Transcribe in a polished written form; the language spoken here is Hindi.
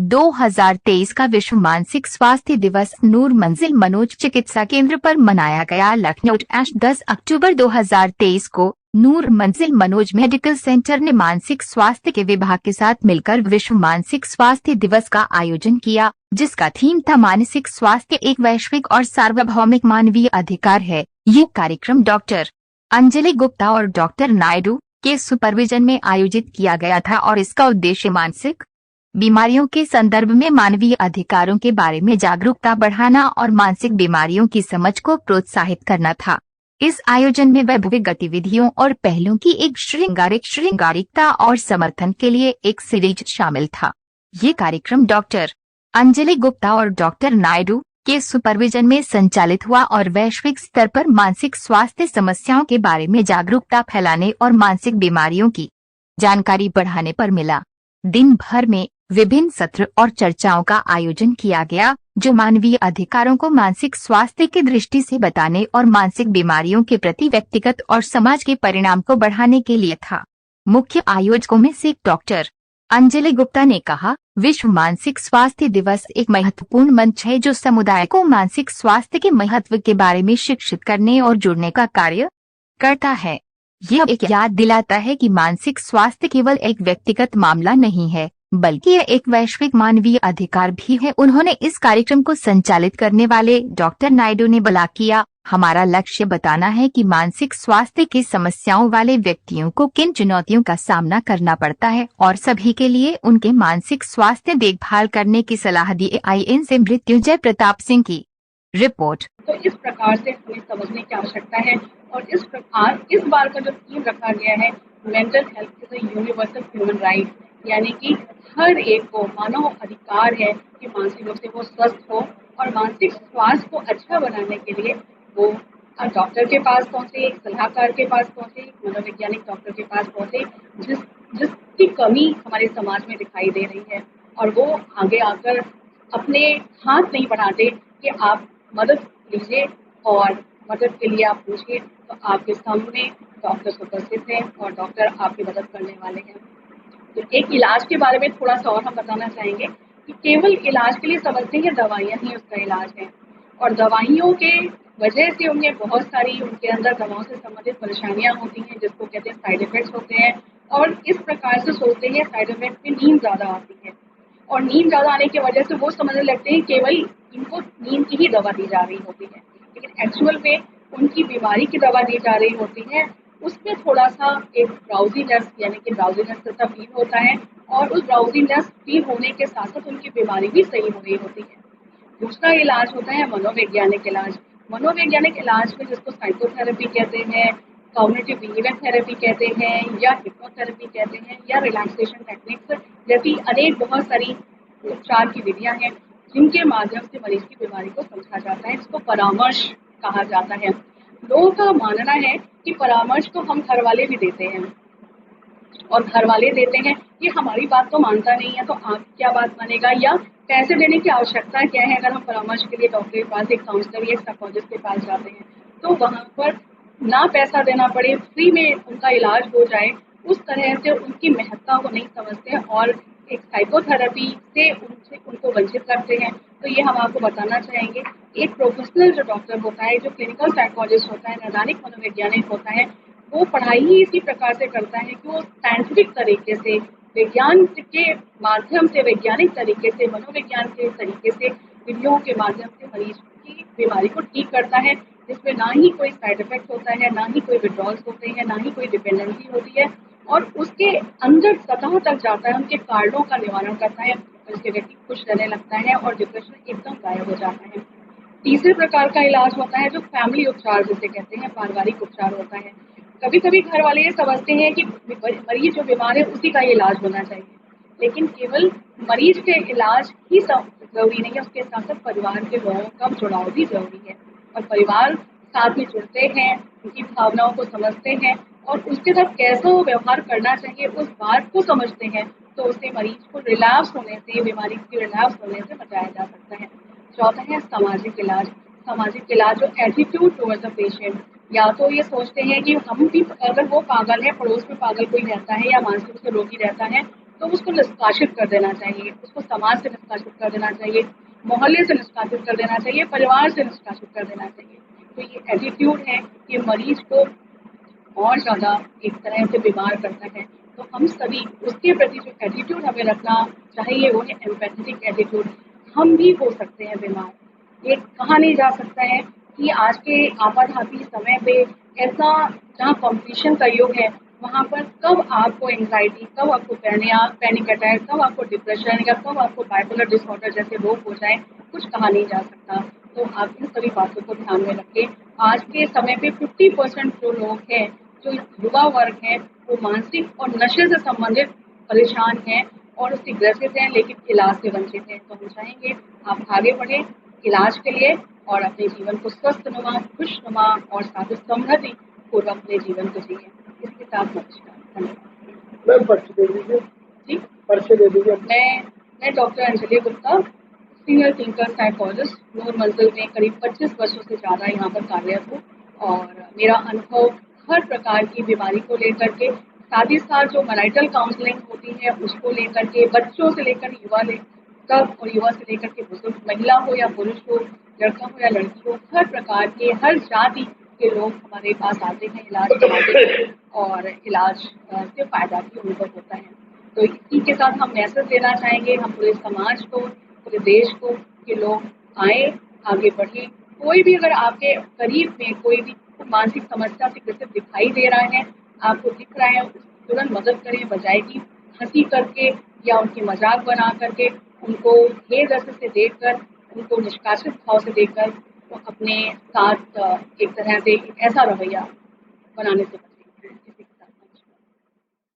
2023 का विश्व मानसिक स्वास्थ्य दिवस नूर मंजिल मनोज चिकित्सा केंद्र पर मनाया गया। लखनऊ 10 अक्टूबर 2023 को नूर मंजिल मनोज मेडिकल सेंटर ने मानसिक स्वास्थ्य के विभाग के साथ मिलकर विश्व मानसिक स्वास्थ्य दिवस का आयोजन किया, जिसका थीम था मानसिक स्वास्थ्य एक वैश्विक और सार्वभौमिक मानवीय अधिकार है। ये कार्यक्रम डॉक्टर अंजलि गुप्ता और डॉक्टर नायडू के सुपरविजन में आयोजित किया गया था और इसका उद्देश्य मानसिक बीमारियों के संदर्भ में मानवीय अधिकारों के बारे में जागरूकता बढ़ाना और मानसिक बीमारियों की समझ को प्रोत्साहित करना था। इस आयोजन में वैभवी गतिविधियों और पहलों की एक श्रृंगारिकता और समर्थन के लिए एक सीरीज शामिल था। ये कार्यक्रम डॉक्टर अंजलि गुप्ता और डॉक्टर नायडू के सुपरविजन में संचालित हुआ और वैश्विक स्तर पर मानसिक स्वास्थ्य समस्याओं के बारे में जागरूकता फैलाने और मानसिक बीमारियों की जानकारी बढ़ाने पर मिला। दिन भर में विभिन्न सत्र और चर्चाओं का आयोजन किया गया, जो मानवीय अधिकारों को मानसिक स्वास्थ्य की दृष्टि से बताने और मानसिक बीमारियों के प्रति व्यक्तिगत और समाज के परिणाम को बढ़ाने के लिए था। मुख्य आयोजकों में से डॉक्टर अंजलि गुप्ता ने कहा, विश्व मानसिक स्वास्थ्य दिवस एक महत्वपूर्ण मंच है जो समुदाय को मानसिक स्वास्थ्य के महत्व के बारे में शिक्षित करने और जोड़ने का कार्य करता है। यह एक याद दिलाता है कि मानसिक स्वास्थ्य केवल एक व्यक्तिगत मामला नहीं है, बल्कि यह एक वैश्विक मानवीय अधिकार भी है। उन्होंने इस कार्यक्रम को संचालित करने वाले डॉक्टर नायडू ने बोला किया, हमारा लक्ष्य बताना है कि मानसिक स्वास्थ्य की समस्याओं वाले व्यक्तियों को किन चुनौतियों का सामना करना पड़ता है और सभी के लिए उनके मानसिक स्वास्थ्य देखभाल करने की सलाह दी। IN से मृत्युंजय प्रताप सिंह की रिपोर्ट। तो इस प्रकार से हमें समझने की आवश्यकता है और इस प्रकार इस बार का जो थीम रखा गया है, mental health is a universal human right, यानी कि हर एक को मानव अधिकार है कि मानसिक रूप से वो स्वस्थ हो और मानसिक स्वास्थ्य को अच्छा बनाने के लिए वो डॉक्टर के पास पहुंचे, एक सलाहकार के पास पहुंचे, मनोवैज्ञानिक डॉक्टर के पास पहुंचे, जिसकी कमी हमारे समाज में दिखाई दे रही है, और वो आगे आकर अपने हाथ नहीं बढ़ाते कि आप मदद लीजिए और मदद के लिए आप पूछिए, तो आपके सामने डॉक्टर उपस्थित हैं और डॉक्टर आपकी मदद करने वाले हैं। तो एक इलाज के बारे में थोड़ा सा और हम बताना चाहेंगे कि केवल इलाज के लिए समझते हैं दवाइयाँ ही उसका इलाज है, और दवाइयों के वजह से उन्हें बहुत सारी उनके अंदर दवाओं से संबंधित परेशानियां होती हैं, जिसको कहते हैं साइड इफेक्ट्स होते हैं, और इस प्रकार से सोचते हैं साइड इफेक्ट में नींद ज़्यादा आती है, और नींद ज़्यादा आने की वजह से वो समझने लगते हैं केवल इनको नींद की ही दवा दी जा रही होती है, लेकिन एक्चुअल में उनकी बीमारी की दवा दी जा रही होती है। उसमें थोड़ा सा एक ड्राउजीनेस यानी कि ड्राउजीनेस जैसा फील होता है, और उस ड्राउजीनेस फील होने के साथ साथ उनकी बीमारी भी सही हो रही होती है। दूसरा इलाज होता है मनोवैज्ञानिक इलाज। मनोवैज्ञानिक इलाज में जिसको साइकोथेरेपी कहते हैं, कॉग्निटिव बिहेवियर थेरेपी कहते हैं, या हिप्नोथेरेपी कहते हैं, या रिलैक्सेशन टेक्निक्स जैसी अनेक बहुत सारी उपचार की विधियां हैं, जिनके माध्यम से मरीज की बीमारी को समझा जाता है, जिसको परामर्श कहा जाता है। लोगों का मानना है कि परामर्श तो हम घर वाले भी देते हैं, और घर वाले देते हैं, ये हमारी बात तो मानता नहीं है, तो आप क्या बात मानेगा, या पैसे देने की आवश्यकता क्या है। अगर हम परामर्श के लिए डॉक्टर के पास, एक काउंसलर या एक साइकोलॉजिस्ट के पास जाते हैं, तो वहाँ पर ना पैसा देना पड़े, फ्री में उनका इलाज हो जाए, उस तरह से उनकी महत्ता को नहीं समझते हैं और एक साइकोथेरेपी से उनको वंचित करते हैं। तो ये हम आपको बताना चाहेंगे, एक प्रोफेशनल जो डॉक्टर होता है, जो क्लिनिकल साइकोलॉजिस्ट होता है, नैदानिक मनोवैज्ञानिक होता है, वो पढ़ाई ही इसी प्रकार से करता है कि वो साइंटिफिक तरीके से, विज्ञान के माध्यम से, वैज्ञानिक तरीके से, मनोविज्ञान के तरीके से, विधियों के माध्यम से मरीज की बीमारी को ठीक करता है, जिसमें ना ही कोई साइड इफेक्ट होता है, ना ही कोई विड्रॉल्स होते हैं, ना ही कोई डिपेंडेंसी होती है, और उसके अंदर सतह तक जाता है, उनके कारणों का निवारण करता है, और उसके व्यक्ति खुश रहने लगता है और डिप्रेशन एकदम गायब हो जाता है। तीसरे प्रकार का इलाज होता है जो फैमिली उपचार जिसे कहते हैं, पारिवारिक उपचार होता है। कभी कभी घर वाले ये समझते हैं कि मरीज जो बीमार है उसी का इलाज होना चाहिए, लेकिन केवल मरीज के इलाज ही जरूरी नहीं है, उसके साथ साथ परिवार के लोगों का जुड़ाव भी जरूरी है, और परिवार साथ में जुड़ते हैं, उनकी भावनाओं को समझते हैं और उसके साथ कैसा व्यवहार करना चाहिए उस बात को समझते हैं, तो उससे मरीज को रिलैप्स होने से, बीमारी की रिलैप्स होने से बचाया जा सकता है। चौथा है सामाजिक इलाज। सामाजिक इलाज जो एटीट्यूड टुवर्ड्स द पेशेंट, या तो ये सोचते हैं कि हम भी, अगर वो पागल है, पड़ोस में पागल कोई रहता है या मानसिक रूप से रोगी रहता है, तो उसको निष्कासित कर देना चाहिए, उसको समाज से निष्कासित कर देना चाहिए, मोहल्ले से निष्कासित कर देना चाहिए, परिवार से निष्कासित कर देना चाहिए। तो ये एटीट्यूड है, ये मरीज को और ज़्यादा एक तरह से बीमार करता है। तो हम सभी उसके प्रति जो एटीट्यूड हमें रखना चाहिए वो है एम्पैथेटिक एटीट्यूड। हम भी हो सकते हैं बीमार। ये कहा नहीं जा सकता है कि आज के आपाधापी समय पे ऐसा जहाँ कॉम्पिटिशन का युग है वहाँ पर कब आपको एंग्जाइटी, कब आपको पैनिक अटैक, कब आपको डिप्रेशन या कब आपको बाइपोलर डिसऑर्डर जैसे रोग हो जाए, कुछ कहा नहीं जा सकता। तो आप इन सभी बातों को ध्यान में रखें। आज के समय पे 50% जो लोग हैं, जो युवा वर्ग है, वो मानसिक और नशे से संबंधित परेशान हैं और उससे ग्रसित हैं, लेकिन इलाज से वंचित हैं। तो हम चाहेंगे आप आगे बढ़ें इलाज के लिए और अपने जीवन को स्वस्थ नुमा, खुशनुमा और साथ समृद्धि पूर्वक अपने जीवन को जिए। इसके साथ नमस्कार, धन्यवाद। मैम पर्ची दे दीजिए। जी, पर्ची दे दीजिए। मैं doctor Anjali Gupta, senior clinical psychologist, Noor Manzil में करीब 25 वर्षों से ज़्यादा यहाँ पर कार्यरत हूँ और मेरा अनुभव हर प्रकार की बीमारी को लेकर के, साथ ही साथ जो मैरिटल काउंसलिंग होती है उसको लेकर के, बच्चों से लेकर तक और युवा से लेकर के बुजुर्ग, महिला हो या पुरुष हो, लड़का हो या लड़की हो, हर प्रकार के, हर जाति के लोग हमारे पास आते हैं इलाज कराते हैं और इलाज से फायदा भी उनको होता है। तो इसी के साथ हम मैसेज देना चाहेंगे हम पूरे समाज को, पूरे देश को, कि लोग आए, आगे बढ़े। कोई भी अगर आपके करीब में कोई भी मानसिक समस्या से ग्रसित दिखाई दे रहा है, आपको दिख रहा है, उसकी तुरंत मदद करें, बजाय कि हंसी करके या उनकी मजाक बना करके, उनको हे दृष्टि से देखकर, उनको निष्कासित भाव से देखकर, तो अपने साथ एक तरह से एक ऐसा रवैया बनाने से